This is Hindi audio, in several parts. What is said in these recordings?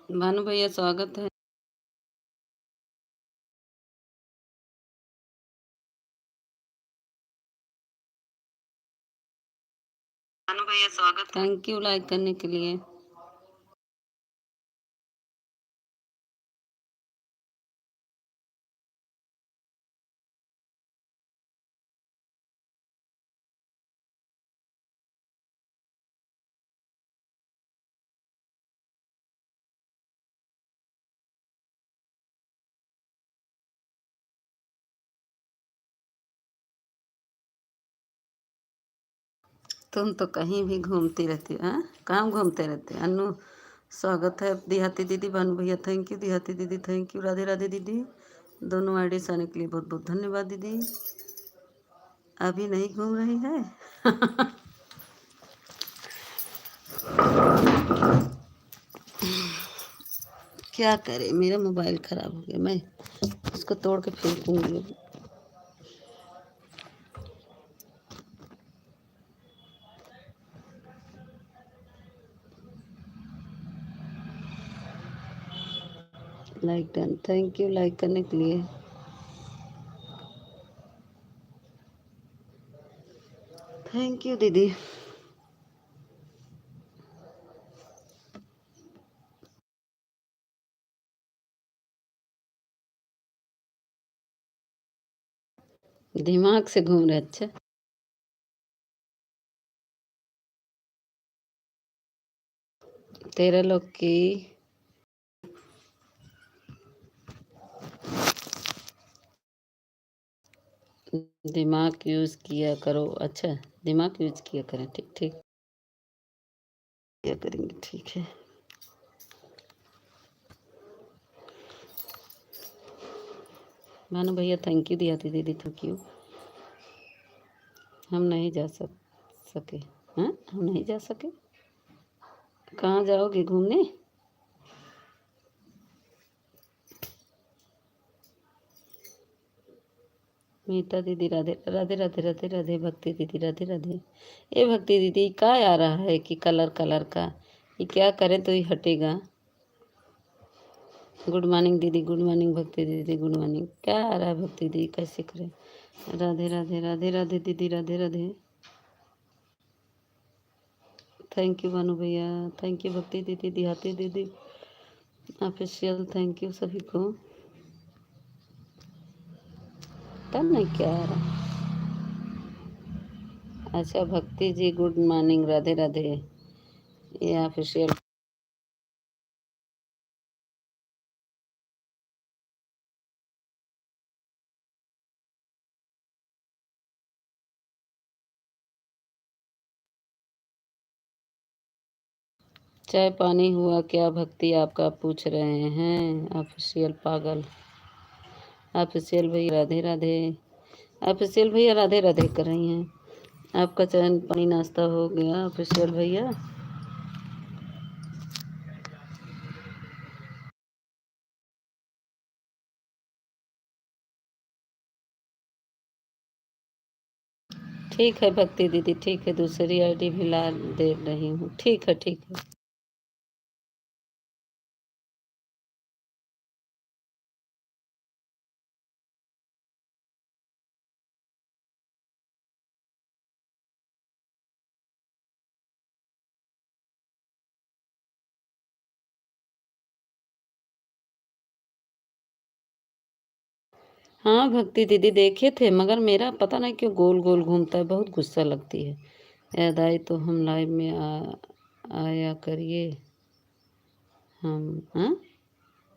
भानु भैया स्वागत है। भानु भैया स्वागत है। थैंक यू लाइक करने के लिए। तुम तो कहीं भी घूमती रहती हो, हाँ? कहाँ घूमते रहते हो? अन्नू स्वागत है। देहाती दीदी, भानु भैया थैंक यू, देहाती दीदी थैंक यू, राधे राधे दीदी। दोनों आईडी से आने के लिए बहुत बहुत धन्यवाद दीदी। अभी नहीं घूम रही है? क्या करे, मेरा मोबाइल खराब हो गया, मैं इसको तोड़ के फेंकूंगी। Like done, thank you like करने के लिए। थैंक यू दीदी। दिमाग से घूम रहे, अच्छा। तेरह लोग की दिमाग यूज किया करो, अच्छा। दिमाग यूज किया करें, ठीक ठीक किया करेंगे, ठीक है। मानो भैया थैंक यू, दिया थी दीदी थैंक यू। हम नहीं जा सके। हाँ, हम नहीं जा सके। कहाँ जाओगे घूमने? मीता दीदी राधे राधे राधे राधे राधे। भक्ति दीदी राधे राधे। ये भक्ति दीदी क्या आ रहा है कि कलर कलर का, ये क्या करें तो ये हटेगा। गुड मॉर्निंग दीदी, गुड मॉर्निंग भक्ति दीदी, गुड मॉर्निंग। क्या आ रहा है भक्ति दीदी, कैसे करें? राधे राधे राधे राधे दीदी, राधे राधे। थैंक यू भानु भैया, थैंक यू भक्ति दीदी, देहाती दीदी ऑफिशियल, थैंक यू सभी को। तब नहीं क्या आ रहा। अच्छा भक्ति जी गुड मॉर्निंग, राधे राधे। ये ऑफिशियल। चाय पानी हुआ क्या भक्ति, आपका पूछ रहे हैं ऑफिशियल पागल। ऑफिशियल भैया राधे राधे। ऑफिशियल भैया राधे राधे कर रही हैं। आपका चाय पानी नाश्ता हो गया ऑफिशियल भैया? ठीक है भक्ति दीदी, ठीक है, दूसरी आईडी भी ला दे रही हूँ, ठीक है ठीक है। हाँ भक्ति दीदी देखे थे, मगर मेरा पता नहीं क्यों गोल गोल घूमता है, बहुत गुस्सा लगती है। याद आई तो हम लाइव में आया करिए। हम, हाँ,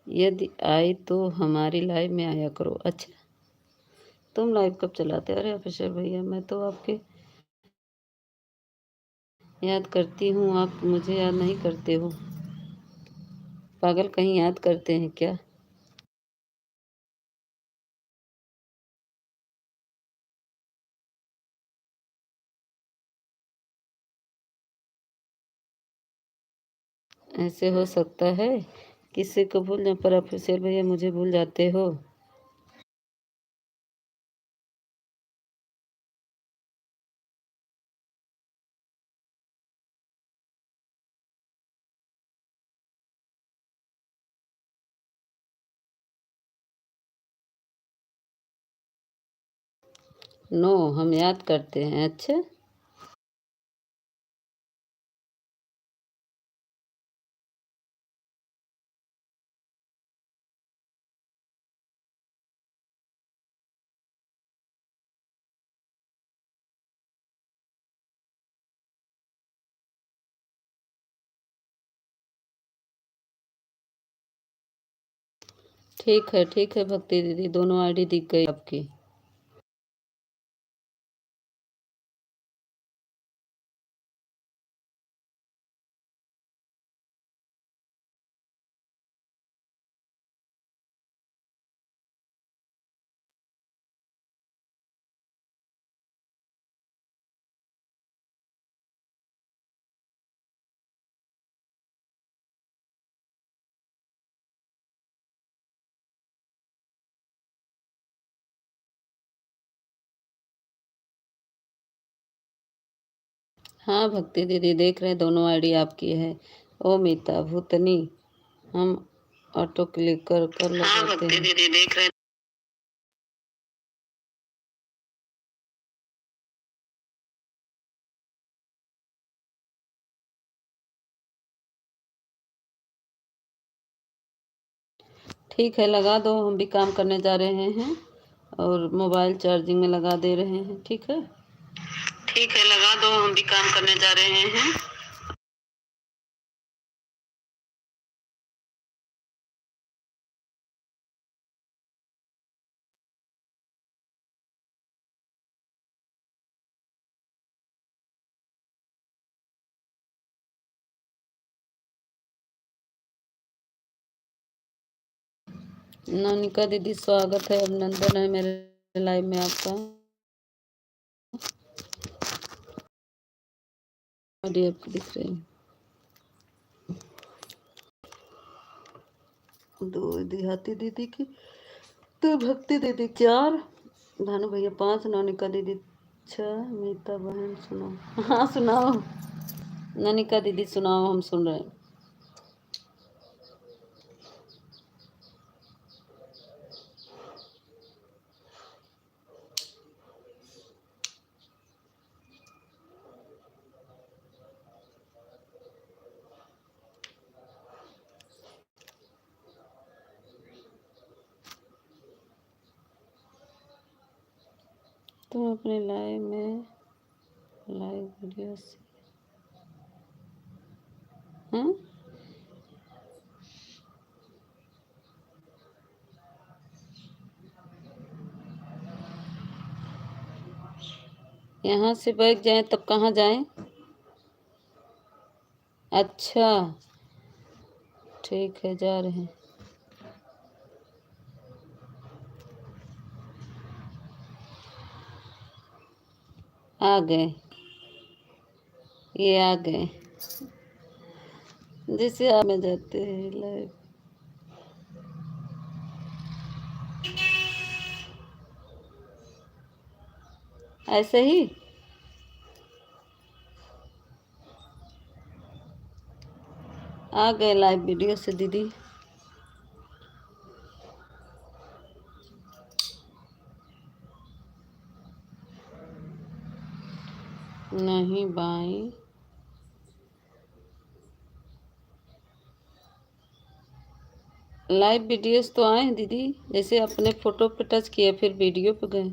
यदि आई तो हमारी लाइव में आया करो। अच्छा, तुम लाइव कब चलाते? अरे अफसर भैया, मैं तो आपके याद करती हूँ, आप मुझे याद नहीं करते हो। पागल कहीं, याद करते हैं क्या? ऐसे हो सकता है किसी को भूल जाए, पर अफसर भैया मुझे भूल जाते हो। नो, हम याद करते हैं। अच्छा, ठीक है भक्ति दीदी, दोनों आईडी दिख गई आपकी। हाँ भक्ति दीदी, देख रहे हैं दोनों आईडी आपकी है। ओ मीता भूतनी, हम ऑटो क्लिक कर कर हाँ लगाते भक्ति हैं। दीदी, देख रहे हैं। ठीक है, लगा दो, हम भी काम करने जा रहे हैं और मोबाइल चार्जिंग में लगा दे रहे हैं। ठीक है, ठीक है, लगा दो, हम भी काम करने जा रहे हैं। नौनिका दीदी स्वागत है, अभिनंदन है मेरे लाइव में आपका। आईडी आपकी दिख रही है। दो देहाती दीदी की, तो भक्ति दीदी 4, भानु भैया 5, नौनिका दीदी 6, मीता बहन सुनाओ। हाँ सुनाओ, नौनिका दीदी सुनाओ, हम सुन रहे हैं। तुम अपने लाइव में लाइव वीडियो से हाँ यहाँ से बैठ जाएं तब कहाँ जाएं? अच्छा, ठीक है, जा रहे हैं। आ गए, ये आ गए, जैसे आप में जाते हैं लाइव। ऐसे ही आ गए लाइव वीडियो से दीदी। नहीं बाई, लाइव वीडियोस तो आए हैं दीदी, जैसे अपने फोटो पे टच किए फिर वीडियो पे गए।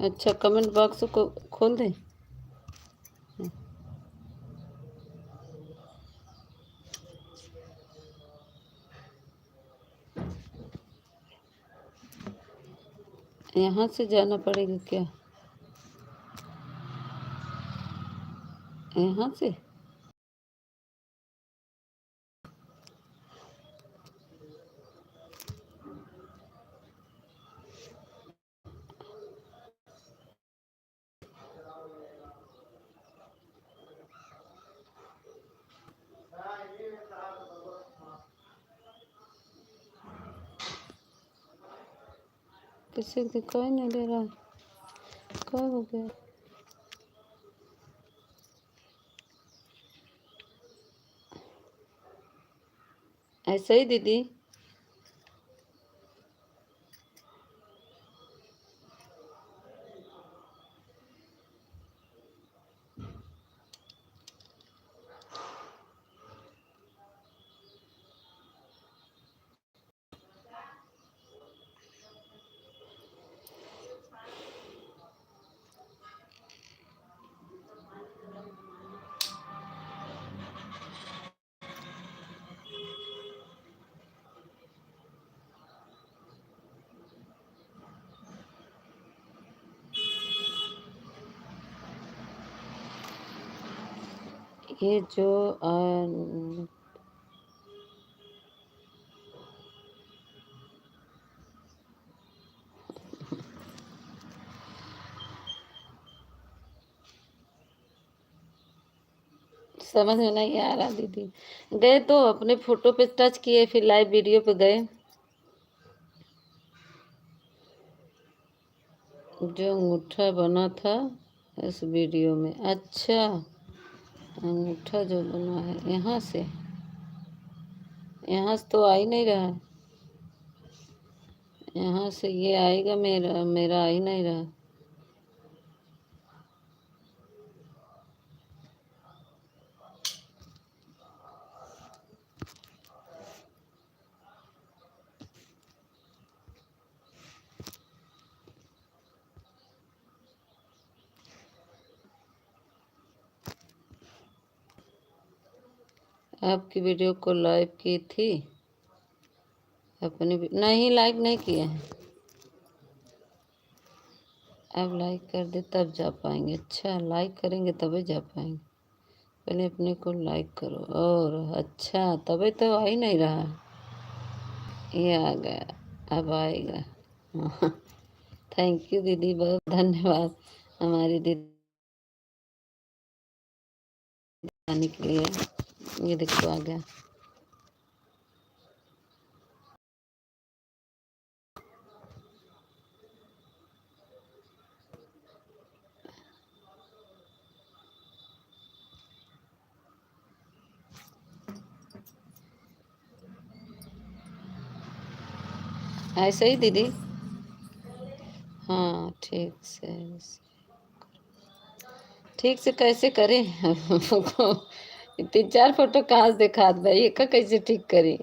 अच्छा, कमेंट बॉक्स को खोल दें। यहाँ से जाना पड़ेगा क्या? यहाँ से किसी को दिखाई नहीं दे रहा, क्या हो गया? ऐसा ही दीदी। ये जो समझ में नहीं आ रहा दीदी। गए तो अपने फोटो पे टच किए, फिर लाइव वीडियो पे गए। जो अंगूठा बना था इस वीडियो में। अच्छा, अंगूठा जो बना है यहाँ से तो आ ही नहीं रहा है। यहाँ से ये आएगा, मेरा मेरा आ ही नहीं रहा। आपकी वीडियो को लाइव की थी अपनी नहीं, लाइक नहीं किए हैं। अब लाइक कर दे तब जा पाएंगे। अच्छा, लाइक करेंगे तभी जा पाएंगे। पहले अपने को लाइक करो। और अच्छा, तभी तो आ ही नहीं रहा। ये आ गया, अब आएगा। थैंक यू दीदी, बहुत धन्यवाद हमारी दीदी आने के लिए। ये देखो आ गया। ऐसे ही दीदी। हाँ, ठीक से कैसे करें? हमको 3-4 फोटो कहाँ से दिखात भाई, एक कैसे ठीक करें?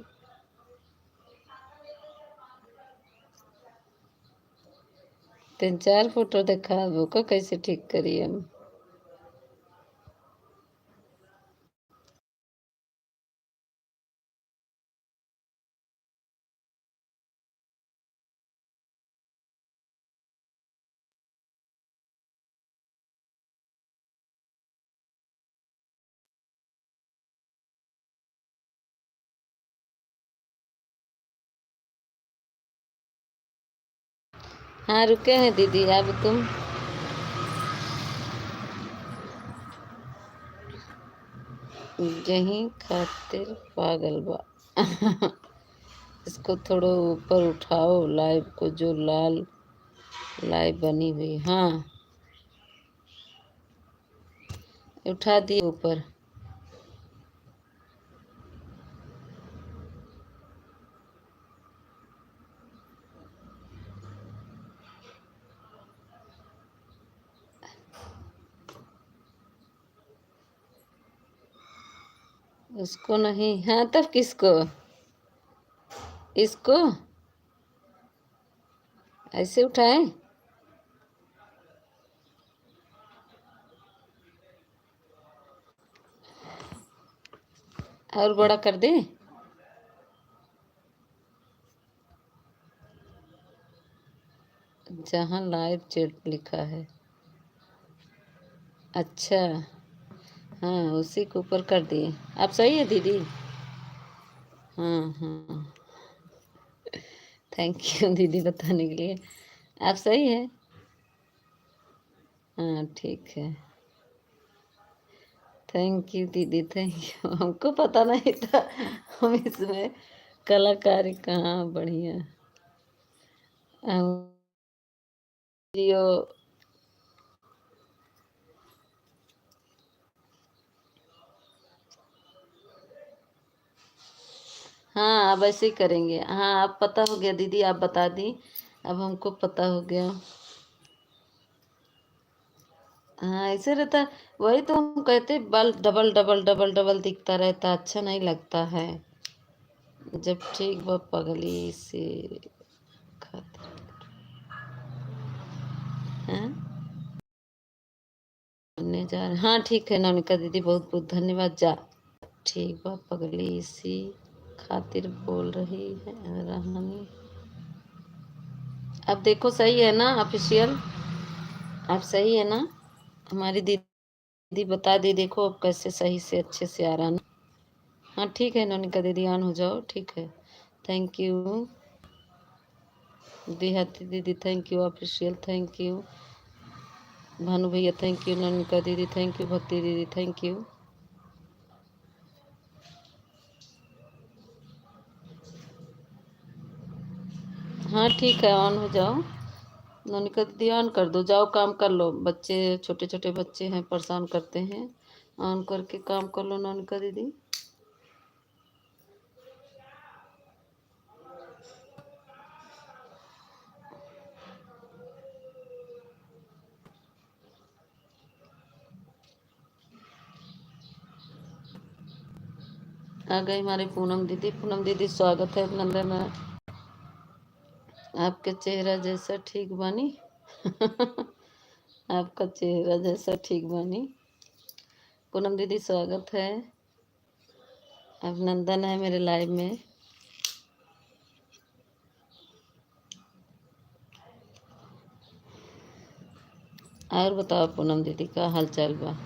3-4 फोटो दिखा वो का कैसे ठीक करिए हम? हाँ, रुके हैं दीदी। अब तुम यही खातिर पागल बा। इसको थोड़ा ऊपर उठाओ लाइव को, जो लाल लाइव बनी हुई। हाँ, उठा दिए ऊपर। उसको नहीं। हाँ, तब किसको? इसको ऐसे उठाए? और बड़ा कर दे? जहाँ लाइव चैट लिखा है। अच्छा, हाँ, उसी के ऊपर कर दिए। आप सही है दीदी। हाँ हाँ, थैंक यू दीदी बताने के लिए। आप सही है। हाँ, ठीक है। थैंक यू दीदी, थैंक यू। हमको पता नहीं था हम इसमें कलाकारी कहाँ बढ़िया। जियो। हाँ अब ऐसे ही करेंगे। हाँ अब पता हो गया दीदी, आप बता दी, अब हमको पता हो गया। हाँ ऐसे रहता। वही तो हम कहते, bulb double double double double दिखता रहता, अच्छा नहीं लगता है। जब ठीक वह पगली से खातिर। हाँ करने जा रहे, हाँ ठीक है नवनिका दीदी, बहुत बहुत धन्यवाद। जा ठीक वह पगली इसी खातिर बोल रही है रहनी। अब देखो सही है ना ऑफिशियल, अब सही है ना? हमारी दीदी बता दी, देखो अब कैसे सही से अच्छे से आ रहा ना। हाँ ठीक है नवनिका दीदी, ऑन हो जाओ, ठीक है। थैंक यू देहाती दीदी, thank you official, thank you Bhanu भैया, थैंक यू नवनिका दीदी, थैंक यू भक्ति दीदी, थैंक यू। हाँ ठीक है, ऑन हो जाओ नवनिका दीदी, ऑन कर दो, जाओ काम कर लो, बच्चे छोटे छोटे बच्चे हैं परेशान करते हैं, ऑन करके काम कर लो नवनिका दीदी। आ गई हमारी पूनम दीदी, पूनम दीदी स्वागत है, अभिनंदन है। आपके चेहरा जैसा ठीक बनी आपका चेहरा जैसा ठीक बनी। पूनम दीदी स्वागत है, अभिनंदन है मेरे लाइव में। और बताओ पूनम दीदी का हाल चाल बा?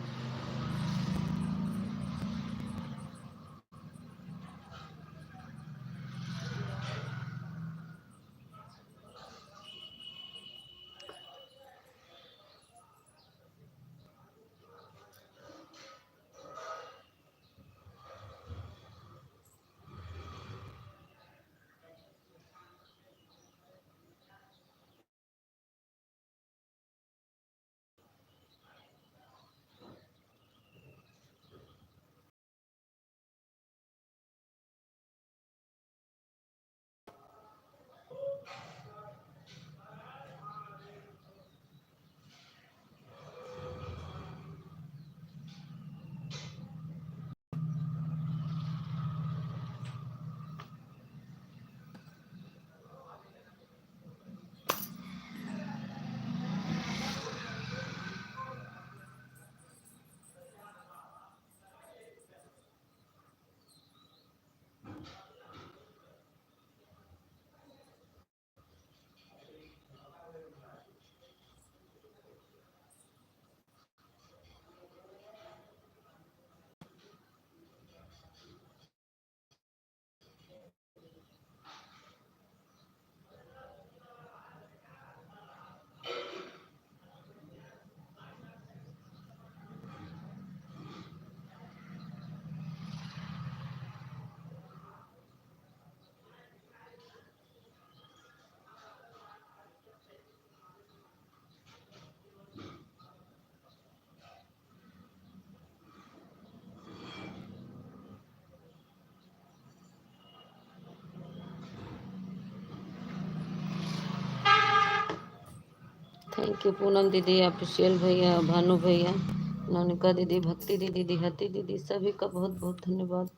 थैंक यू पूनम दीदी, ऑफिशियल भैया, भानु भैया, नवनिका दीदी, भक्ति दीदी, देहाती दीदी, सभी का बहुत बहुत धन्यवाद।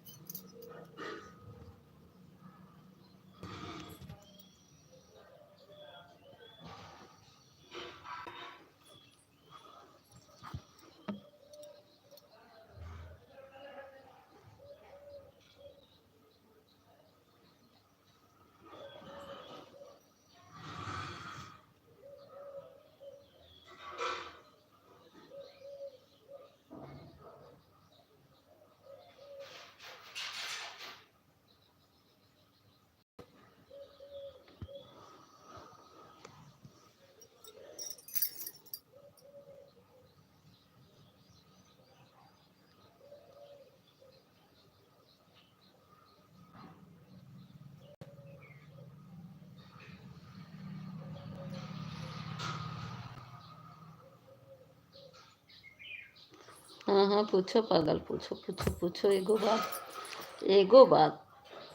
हाँ हाँ पूछो पागल, पूछो पूछो पूछो, एगो बात।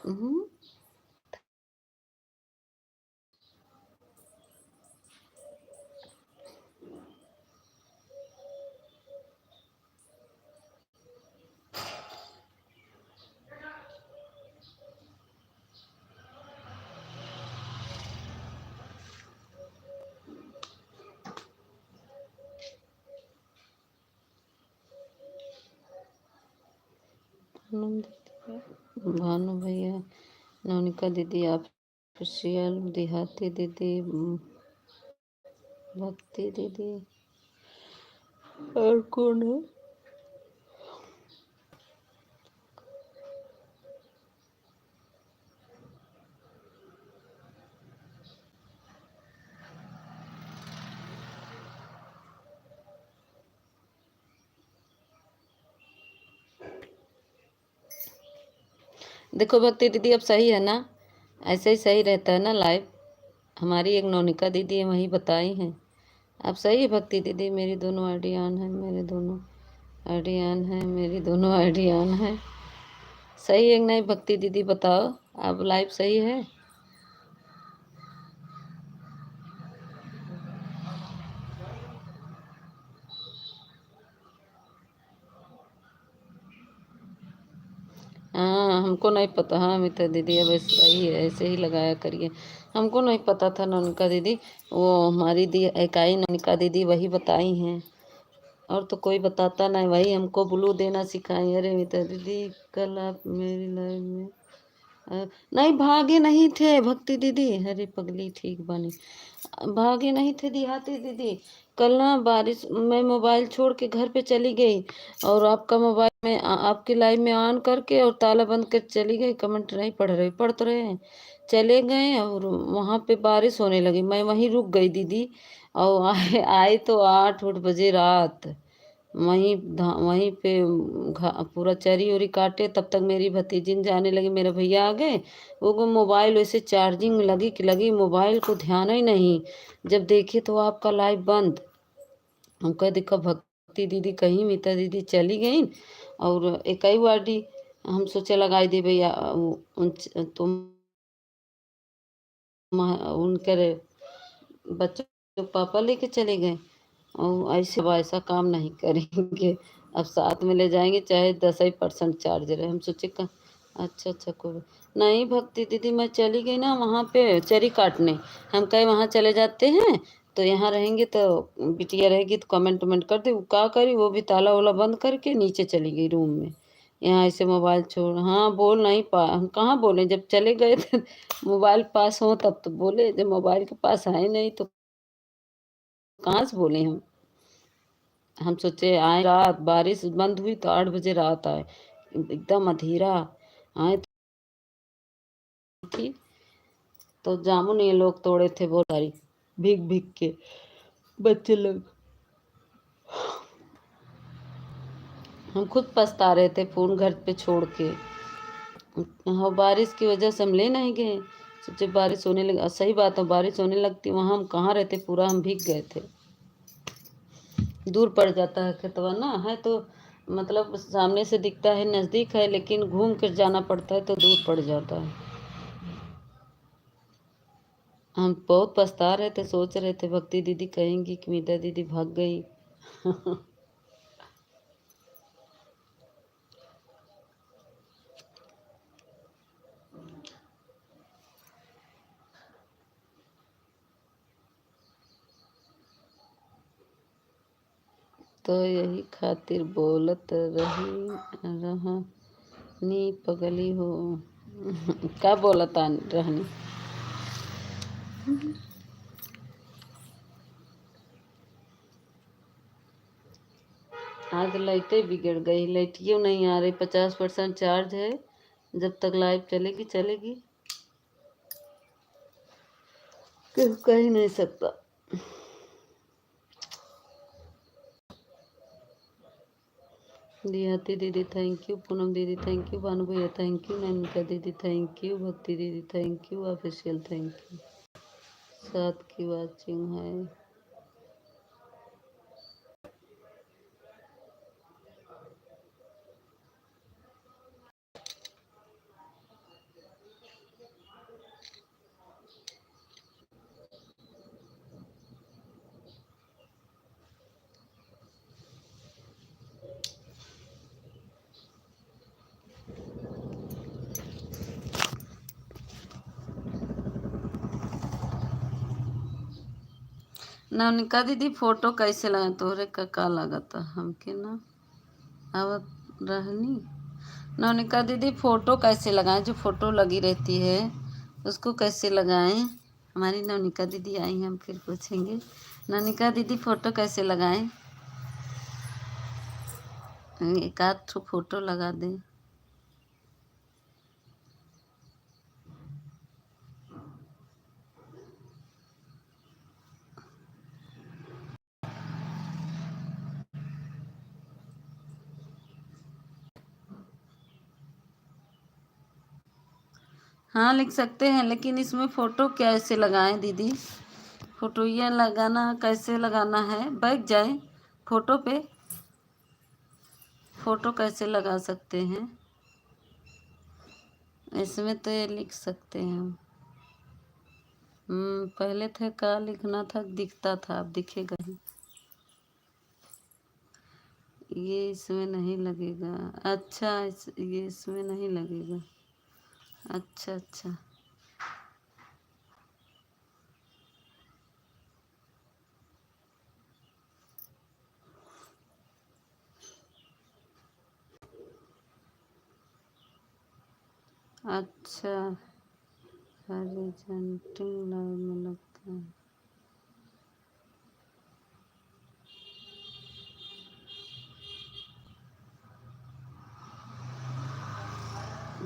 हम्म, भानु भैया, नवनिका दीदी, आप खुशियाल, देहाती दीदी, भक्ति दीदी, और कौन है? देखो भक्ति दीदी, अब सही है ना? ऐसे ही सही रहता है ना लाइव। हमारी एक नौनिका दीदी है, वही बताई हैं। अब सही है भक्ति दीदी, मेरी दोनों आईडी ऑन है, मेरे दोनों आईडी ऑन है, मेरी दोनों आईडी ऑन है। सही है कि नहीं भक्ति दीदी, बताओ। अब लाइव सही है? हाँ हमको नहीं पता। हाँ मित्र दीदी, अब सही है, ऐसे ही लगाया करिए। हमको नहीं पता था नौनिका दीदी, वो हमारी दी इकाई नौनिका दीदी वही बताई हैं, और तो कोई बताता नहीं। वही हमको ब्लू देना सिखाई। अरे मित्र दीदी, कल आप मेरी लाइव में नहीं भागे नहीं थे भक्ति दीदी। अरे पगली ठीक बनी, भागे नहीं थे देहाती दीदी। कल ना बारिश में मोबाइल छोड़ के घर पे चली गई, और आपका मोबाइल में आपकी लाइव में ऑन करके और ताला बंद कर चली गई। कमेंट नहीं पढ़ रहे, पढ़ तो रहे हैं। चले गए और वहां पे बारिश होने लगी, मैं वहीं रुक गई दीदी। और आए आए तो 8 बजे रात। वहीं पे पूरा चरी उरी काटे, तब तक मेरी भतीजी जाने लगी, मेरे भैया आ गए। वो मोबाइल वैसे चार्जिंग में लगी कि लगी, मोबाइल को ध्यान ही नहीं। जब देखे तो आपका लाइव बंद। हम कह देखा भक्ति दीदी कहीं मीता दीदी चली गई। और एक ही वार्डी हम सोचे लगाई दे भैया, तुम उनके बच्चों के पापा लेके चले गए। और ऐसा काम नहीं करेंगे। अब साथ में ले जाएंगे, चाहे 10% चार्ज रहे। हम सोचे का अच्छा अच्छा कोई नहीं भक्ति दीदी, मैं चली गई ना वहाँ पे चरी काटने। हम कहे वहाँ चले जाते हैं, तो यहाँ रहेंगे तो बिटिया रहेगी तो कमेंट वमेंट कर दे। वो क्या करी, वो भी ताला वाला बंद करके नीचे चली गई रूम में। यहाँ ऐसे मोबाइल छोड़, हाँ बोल नहीं पा, हम कहाँ बोले, जब चले गए थे मोबाइल पास हो तब तो बोले, जब मोबाइल के पास आए नहीं तो कहाँ से बोले हम सोचे आए रात, बारिश बंद हुई तो 8 बजे रात आए, एकदम अंधेरा आए थी। तो जामुन ये लोग तोड़े थे बहुत सारी, भीग भीग के बच्चे लोग। हम खुद पछता रहे थे फोन घर पे छोड़ के। हाँ बारिश की वजह से हम ले नहीं गए। सोचे बारिश होने लगी, सही बात है, बारिश होने लगती वहां हम कहाँ रहते, पूरा हम भीग गए थे। दूर पड़ जाता है खेतवा ना है तो, मतलब सामने से दिखता है नज़दीक है, लेकिन घूम कर जाना पड़ता है तो दूर पड़ जाता है। हम बहुत पछता रहे थे, सोच रहे थे भक्ति दीदी कहेंगी कि मीता दीदी भाग गई। तो यही खातिर बोलत रहनी पगली हो। क्या बोलता रहनी? आज लाइटें बिगड़ गई, लाइटियों नहीं आ रही, 50% चार्ज है। जब तक लाइट चलेगी चलेगी, कह ही नहीं सकता। दियाती दीदी थैंक यू, पूनम दीदी थैंक यू, भानु भैया थैंक यू, नैनिका दीदी थैंक यू, भक्ति दीदी thank you, official thank you. 7 की वाचिंग है। नवनिका दीदी फोटो कैसे लगा तोहरे का लगता हमके ना आवत रहनी। नवनिका दीदी फोटो कैसे लगाएं, जो फोटो लगी रहती है उसको कैसे लगाएं। हमारी नवनिका दीदी आई हैं, हम फिर पूछेंगे नवनिका दीदी फोटो कैसे लगाएं। एक आध ठो फोटो लगा दें। हाँ लिख सकते हैं, लेकिन इसमें फ़ोटो कैसे लगाएं दीदी। फ़ोटो ये लगाना कैसे लगाना है, बैठ जाए फ़ोटो पे। फ़ोटो कैसे लगा सकते हैं, इसमें तो ये लिख सकते हैं हम। पहले थे का लिखना था, दिखता था, अब दिखेगा ही। ये इसमें नहीं लगेगा। अच्छा ये इसमें नहीं लगेगा। अच्छा अच्छा अच्छा। हॉरिजॉन्टल लाइन में लगता है।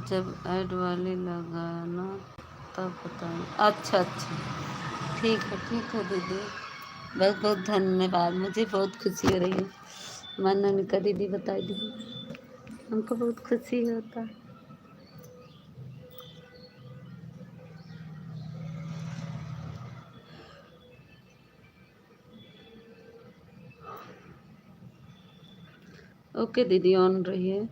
जब ऐड वाली लगाना तब बताना। अच्छा अच्छा ठीक है दीदी, बहुत बहुत धन्यवाद। मुझे बहुत खुशी हो रही है। हमारी ननिका दीदी बताई दीदी, हमको बहुत खुशी होता है। ओके दीदी, ऑन रहिए।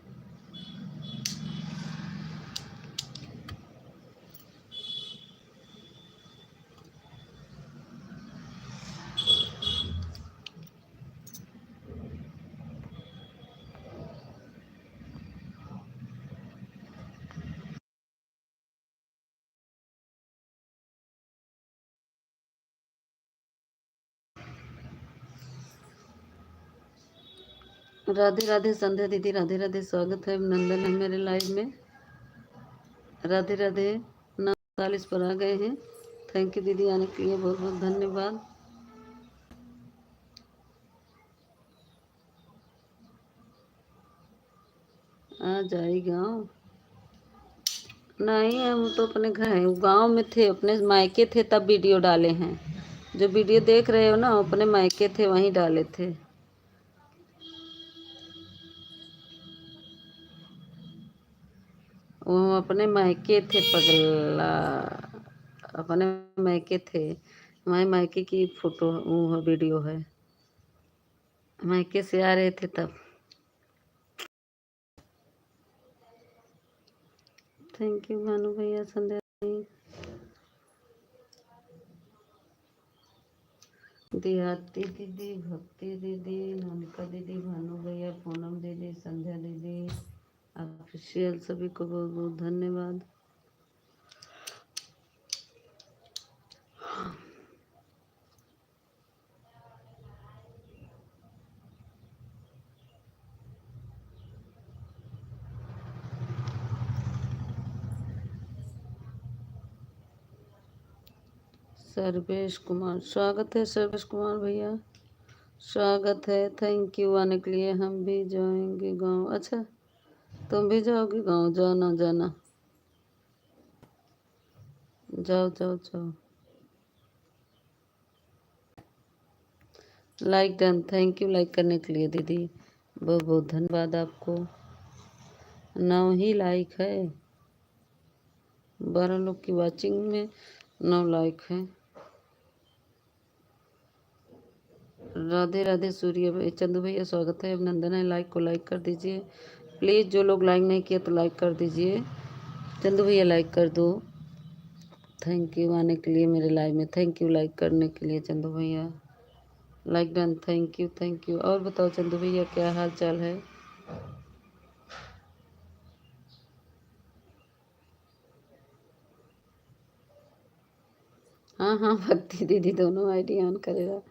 राधे राधे संध्या दीदी, राधे राधे, स्वागत है, अभिनंदन है मेरे लाइव में। राधे राधे। 49 पर आ गए हैं। थैंक यू दीदी, आने के लिए बहुत बहुत धन्यवाद। आ जाए गाँव। नहीं, हम तो अपने घर हैं, गांव में थे, अपने मायके थे तब वीडियो डाले हैं। जो वीडियो देख रहे हो ना, अपने मायके थे, वहीं डाले थे। वो अपने मायके थे पगला, अपने मायके थे। हमारे मायके की फोटो वो वीडियो है, मायके से आ रहे थे तब। थैंक यू भानु भैया, संध्या देहाती दीदी, भक्ति दीदी, मोनिका दीदी, भानु भैया, पूनम दीदी, संध्या दीदी, ऑफिशियल, सभी को बहुत बहुत धन्यवाद। सर्वेश कुमार, स्वागत है सर्वेश कुमार भैया, स्वागत है। थैंक यू आने के लिए। हम भी जाएंगे गांव। अच्छा, तुम भी जाओगे गांव? जाना जाना, जाओ जाओ जाओ। Like done, thank you like करने के लिए दीदी, बहुत बहुत धन्यवाद आपको। 9 ही लाइक है, 12 लोग की वाचिंग में 9 लाइक है। राधे राधे सूर्य भाई, चंदू भैया स्वागत है, अभिनंदन है। लाइक को लाइक कर दीजिए प्लीज़, जो लोग लाइक नहीं किए तो लाइक कर दीजिए। चंदू भैया लाइक कर दो। थैंक यू आने के लिए मेरे लाइव में, थैंक यू लाइक करने के लिए चंदू भैया। Like done, thank you thank you. और बताओ चंदू भैया, क्या हाल चाल है? हाँ हाँ, भक्ति दीदी दोनों आईडी ऑन करेगा।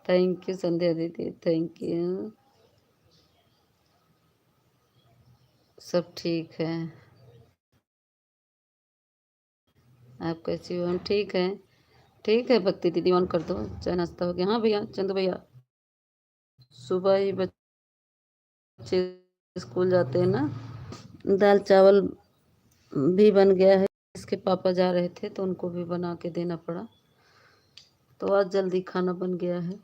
थैंक यू संध्या दीदी, थैंक यू। सब ठीक है, आप कैसी हो? हम ठीक हैं। ठीक है भक्ति दीदी, ऑन कर दो। चाय नाश्ता हो गया? हाँ भैया, चंदू भैया, सुबह ही बच्चे स्कूल जाते हैं ना, दाल चावल भी बन गया है। इसके पापा जा रहे थे तो उनको भी बना के देना पड़ा, तो आज जल्दी खाना बन गया है।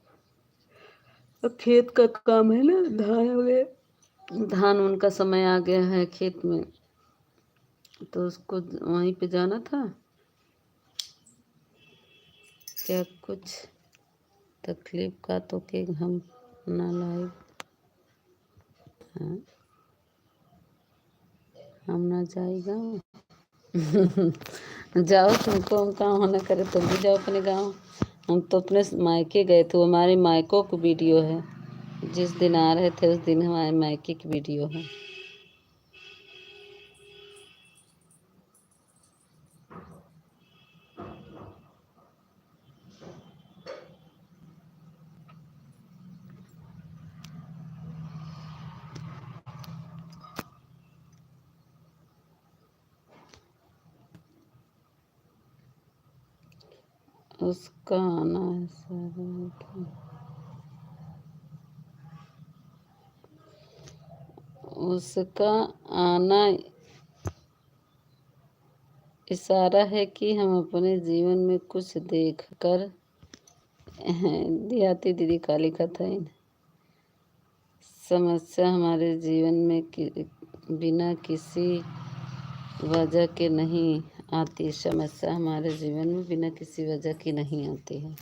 अब खेत का काम है ना, धान उनका समय आ गया है खेत में, तो उसको वहीं पे जाना था। क्या कुछ तकलीफ का तो कि हम ना लाए, हाँ, हम ना जाएगा। जाओ, तुमको हम कहाँ होना करे, तुम भी जाओ अपने गांव। हम तो अपने मायके गए थे, वो हमारे मायकों की वीडियो है। जिस दिन आ रहे थे उस दिन हमारे मायके की वीडियो है। उसका आना है सर, उसका आना इशारा है कि हम अपने जीवन में कुछ देख कर देहाती दीदी का लिखा था इन समस्या हमारे जीवन में बिना किसी वजह के नहीं आती। समस्या हमारे जीवन में बिना किसी वजह की नहीं आती है।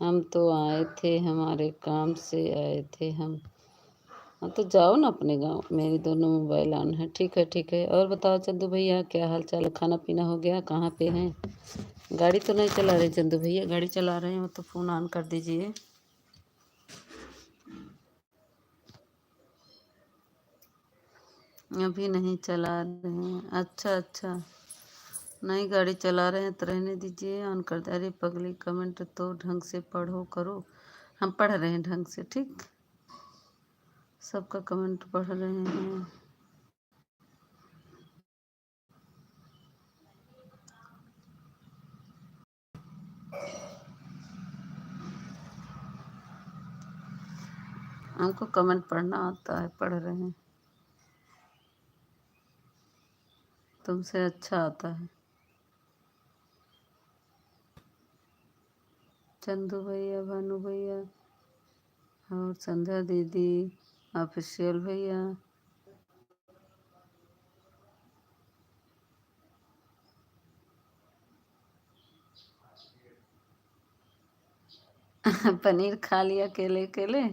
हम तो आए थे, हमारे काम से आए थे हम। हाँ तो जाओ ना अपने गांव, मेरी दोनों मोबाइल ऑन है। ठीक है ठीक है। और बताओ चंदू भैया, क्या हाल चाल है? खाना पीना हो गया? कहाँ पे हैं? गाड़ी तो नहीं चला रहे चंदू भैया? गाड़ी चला रहे हैं वो तो फ़ोन ऑन कर दीजिए। अभी नहीं चला रहे हैं? अच्छा अच्छा, नहीं गाड़ी चला रहे हैं तो रहने दीजिए, ऑन कर दे। अरे पगली, कमेंट तो ढंग से पढ़ो करो। हम पढ़ रहे हैं ढंग से, ठीक, सबका कमेंट पढ़ रहे हैं। हमको कमेंट पढ़ना आता है, पढ़ रहे हैं। तुमसे अच्छा आता है। चंदू भैया, भानु भैया और संध्या दीदी, ऑफिशियल भैया, पनीर खा लिया अकेले अकेले।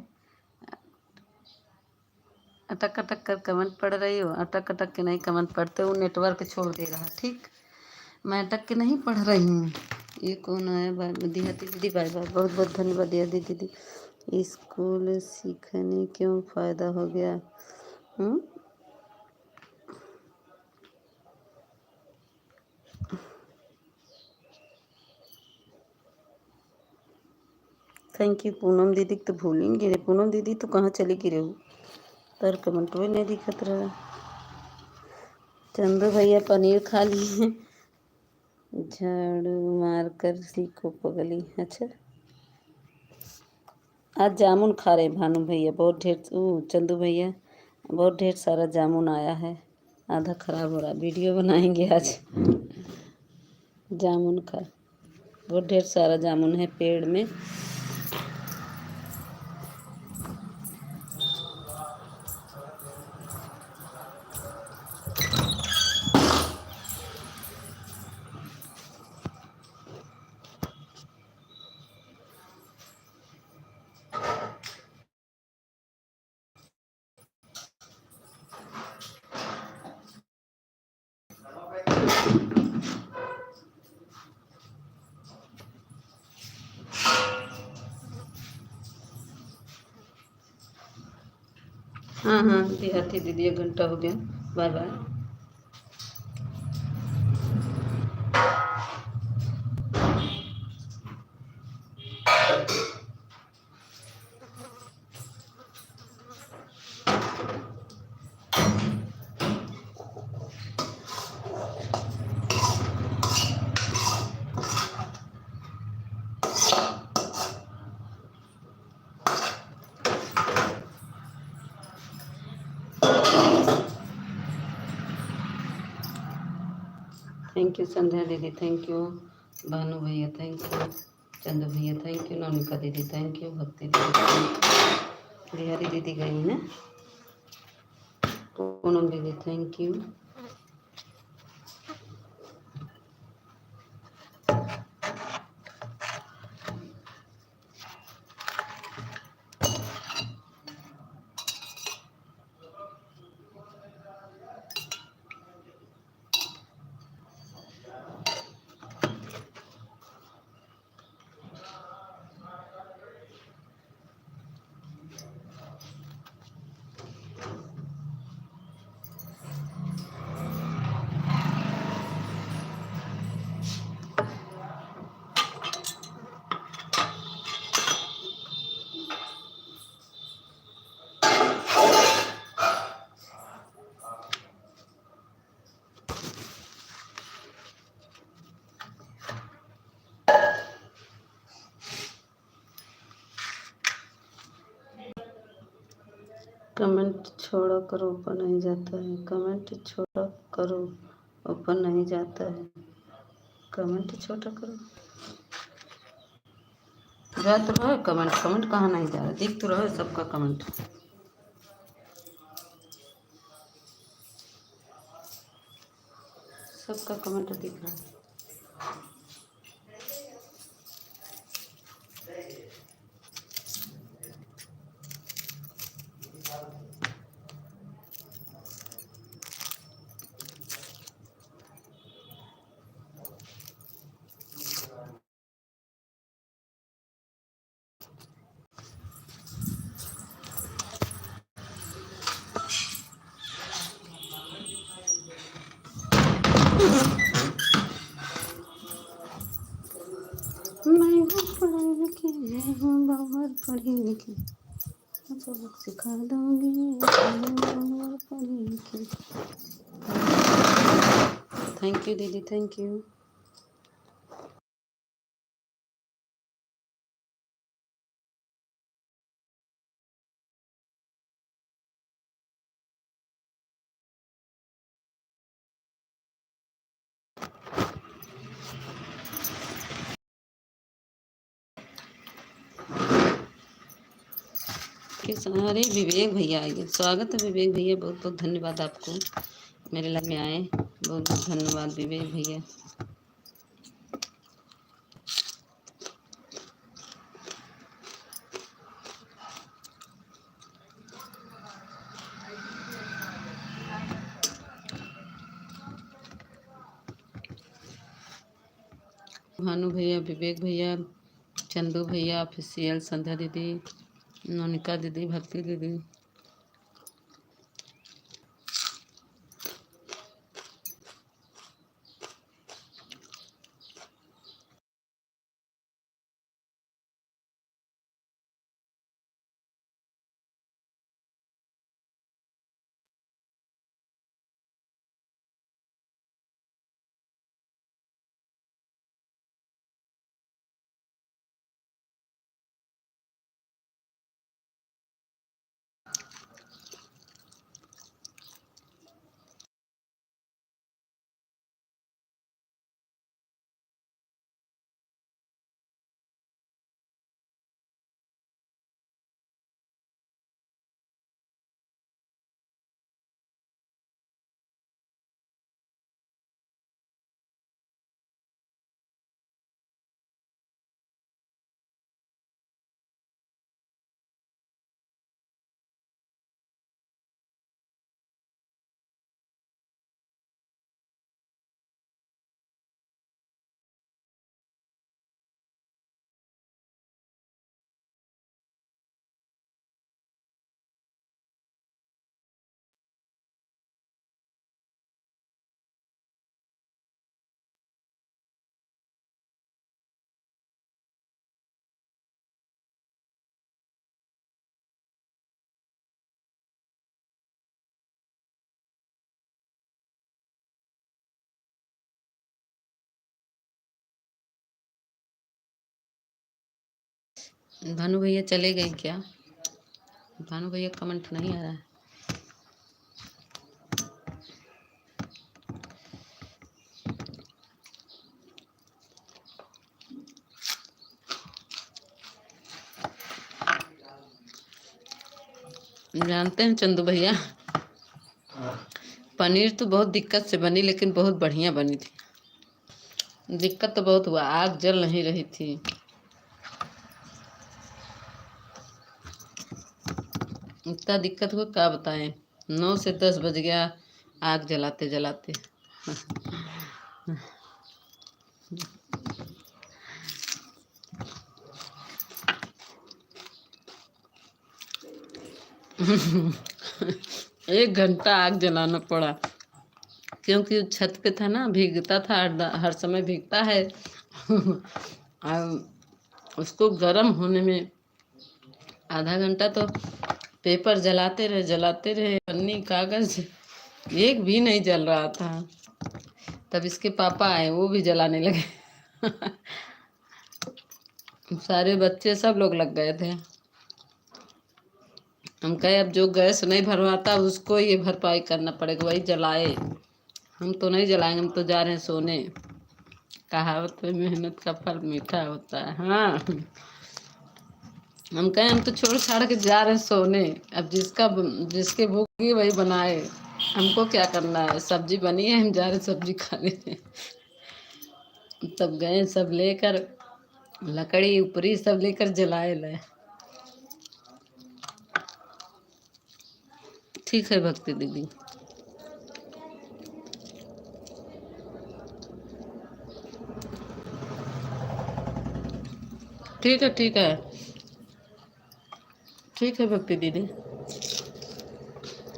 अटक अटक कर कमेंट पढ़ रही हो? अटक अटक के नहीं कमेंट पढ़ते, वो नेटवर्क छोड़ दे रहा, ठीक। मैं अटक के नहीं पढ़ रही हूँ। ये कौन आया? देहाती दीदी, बाय बाय, बहुत बहुत धन्यवाद देहाती दीदी। स्कूल सीखने क्यों फ़ायदा हो गया? Thank you. पूनम दीदी तो भूल ही गिरे। पूनम दीदी तो कहाँ चली गिरे हो? तर कमेंट में नहीं दिखत रहा। चंदू भैया पनीर खा लिए, झाड़ू मार कर सीखो पगली। अच्छा, आज जामुन खा रहे भानु भैया, बहुत ढेर। चंदू भैया, बहुत ढेर सारा जामुन आया है, आधा खराब हो रहा। वीडियो बनाएंगे आज जामुन का। बहुत ढेर सारा जामुन है पेड़ में। हाँ हाँ देहाती दीदी, 1 घंटा हो गया। Bye bye. Thank you Sandhya दीदी, थैंक यू भानु भैया, थैंक यू चंदू भैया, थैंक यू नौनिका दीदी, थैंक यू भक्ति दीदी, थैंक यू बिहारी दीदी गई ना, पूनम दीदी थैंक यू। कमेंट छोड़ा करो, ऊपर नहीं जाता है। कमेंट छोड़ा करो, ऊपर नहीं जाता है। कमेंट छोटा करो, जा तो रहा है कमेंट, कमेंट कहाँ नहीं जा रहा, दिख तो रहा है सबका कमेंट। सबका कमेंट दिख रहा है। मैं हूँ पढ़ी लिखी, मैं हूँ बहुत पढ़ी लिखी, सबक सिखा दूंगी, मैं बहुत पढ़ी लिखी। थैंक यू दीदी, थैंक यू। अरे विवेक भैया आइए, स्वागत है विवेक भैया, बहुत बहुत धन्यवाद आपको, मेरे लाइव में आए, बहुत बहुत धन्यवाद विवेक भैया। भानु भैया, विवेक भैया, चंदू भैया ऑफिशियल, संध्या दीदी, मोनिका दीदी, भक्ति दीदी। भानु भैया चले गए क्या? भानु भैया कमेंट नहीं आ रहा है। जानते हैं चंदू भैया, पनीर तो बहुत दिक्कत से बनी, लेकिन बहुत बढ़िया बनी थी। दिक्कत तो बहुत हुआ, आग जल नहीं रही थी। इतना दिक्कत हुआ क्या बताएं। 9 से 10 बज गया आग जलाते जलाते। एक घंटा आग जलाना पड़ा, क्योंकि छत पे था ना, भीगता था, हर समय भीगता है। और उसको गर्म होने में आधा घंटा तो पेपर जलाते रहे, पन्नी कागज एक भी नहीं जल रहा था। तब इसके पापा आए, वो भी जलाने लगे। सारे बच्चे सब लोग लग गए थे। हम कहे अब जो गैस नहीं भरवाता उसको ये भरपाई करना पड़ेगा, वही जलाए। हम तो नहीं जलाएंगे, हम तो जा रहे हैं सोने। कहावत है, मेहनत का फल मीठा होता है। हाँ, हम कहें हम तो छोड़ छाड़ के जा रहे हैं सोने। अब जिसके भूख की वही बनाए, हमको क्या करना है। सब्जी बनी है, हम जा रहे सब्जी खाने। तब गए सब लेकर, लकड़ी ऊपरी सब लेकर जलाए लाए। ठीक है भक्ति दीदी। ठीक है ठीक है ठीक है भक्ति दीदी।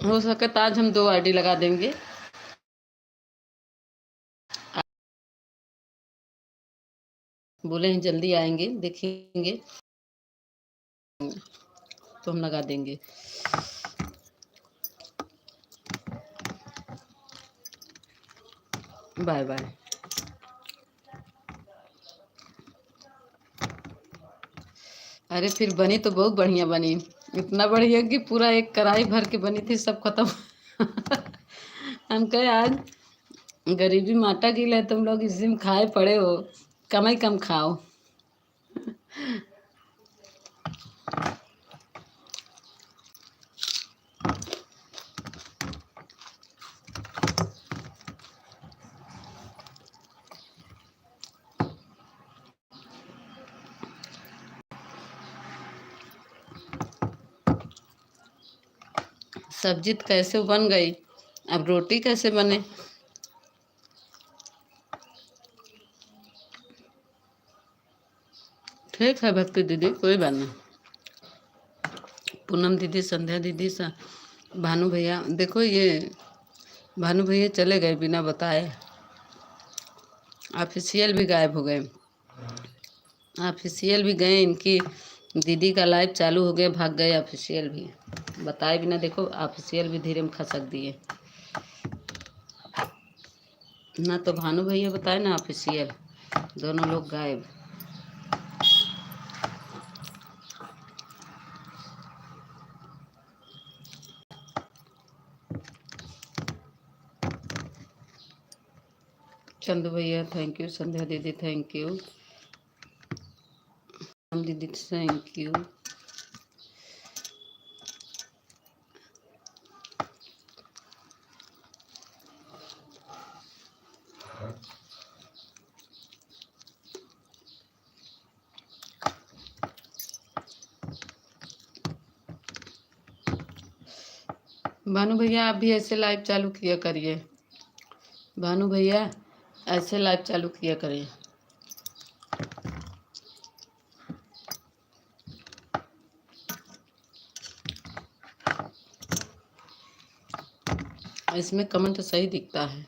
हो सके तो आज हम 2 आईडी लगा देंगे। बोले हैं जल्दी आएंगे, देखेंगे तो हम लगा देंगे। Bye bye. अरे फिर बनी तो बहुत बढ़िया बनी, इतना बढ़िया कि पूरा एक कढ़ाई भर के बनी थी, सब खत्म। हम कहे आज गरीबी माटा की है, तुम लोग इसी में खाए पड़े हो, कम ही कम खाओ। सब्जी तो कैसे बन गई, अब रोटी कैसे बने। ठीक है भक्ति दीदी, कोई बात नहीं। पूनम दीदी, संध्या दीदी, भानु भैया, देखो ये भानु भैया चले गए बिना बताए। ऑफिशियल भी गायब हो गए। ऑफिशियल भी गए, इनकी दीदी का लाइव चालू हो गया, भाग गए ऑफिशियल भी, बताए बिना। देखो ऑफिशियल भी धीरे में खसक दिए ना, तो भानु भैया बताए ना ऑफिशियल, दोनों लोग गायब। चंदू भैया थैंक यू, संध्या दीदी थैंक यू, हम दीदी थैंक यू। भानु भैया आप भी ऐसे लाइव चालू किया करिए। भानु भैया ऐसे लाइव चालू किया करिए। इसमें कमेंट सही दिखता है।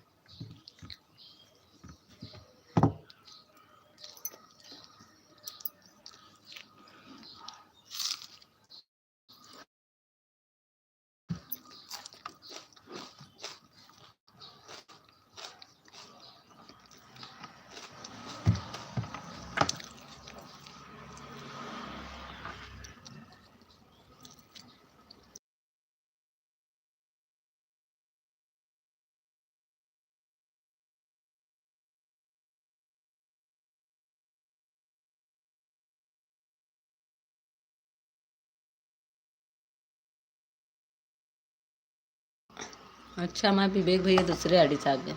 अच्छा, मैं विवेक भैया दूसरे आईडी से आ गए।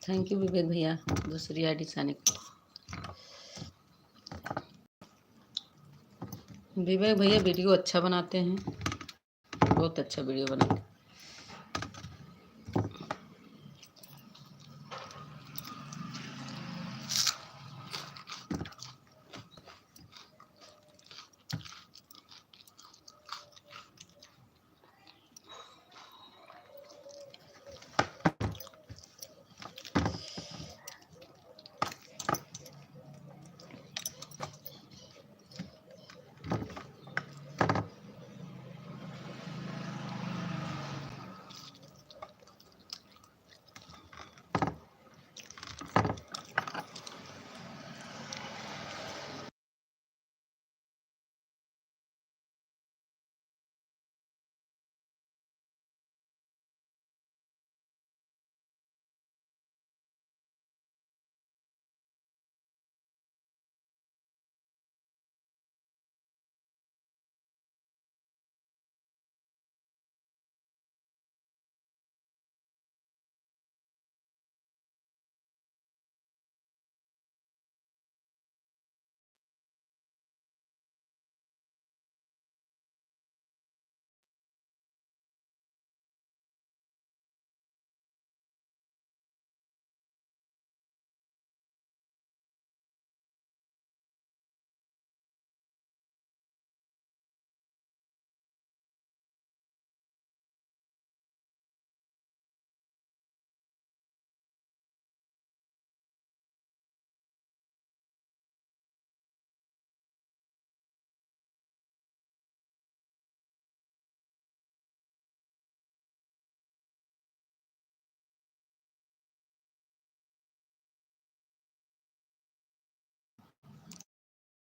थैंक यू विवेक भैया दूसरी आईडी से आने को। विवेक भैया वीडियो अच्छा बनाते हैं, बहुत अच्छा वीडियो बनाते हैं।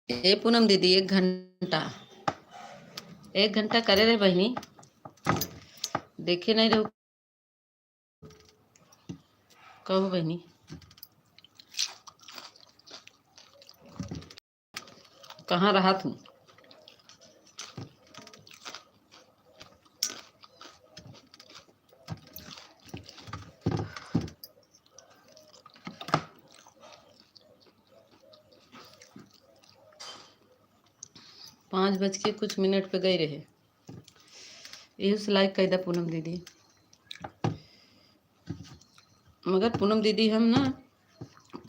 ए पूनम दीदी 1 घंटा करे रे बहनी, देखे नहीं रहो कहो बहनी। कहाँ रहा तू? पाँच बज के कुछ मिनट पे गई रहे। यही से लाइक कैदा पूनम दीदी। मगर पूनम दीदी हम ना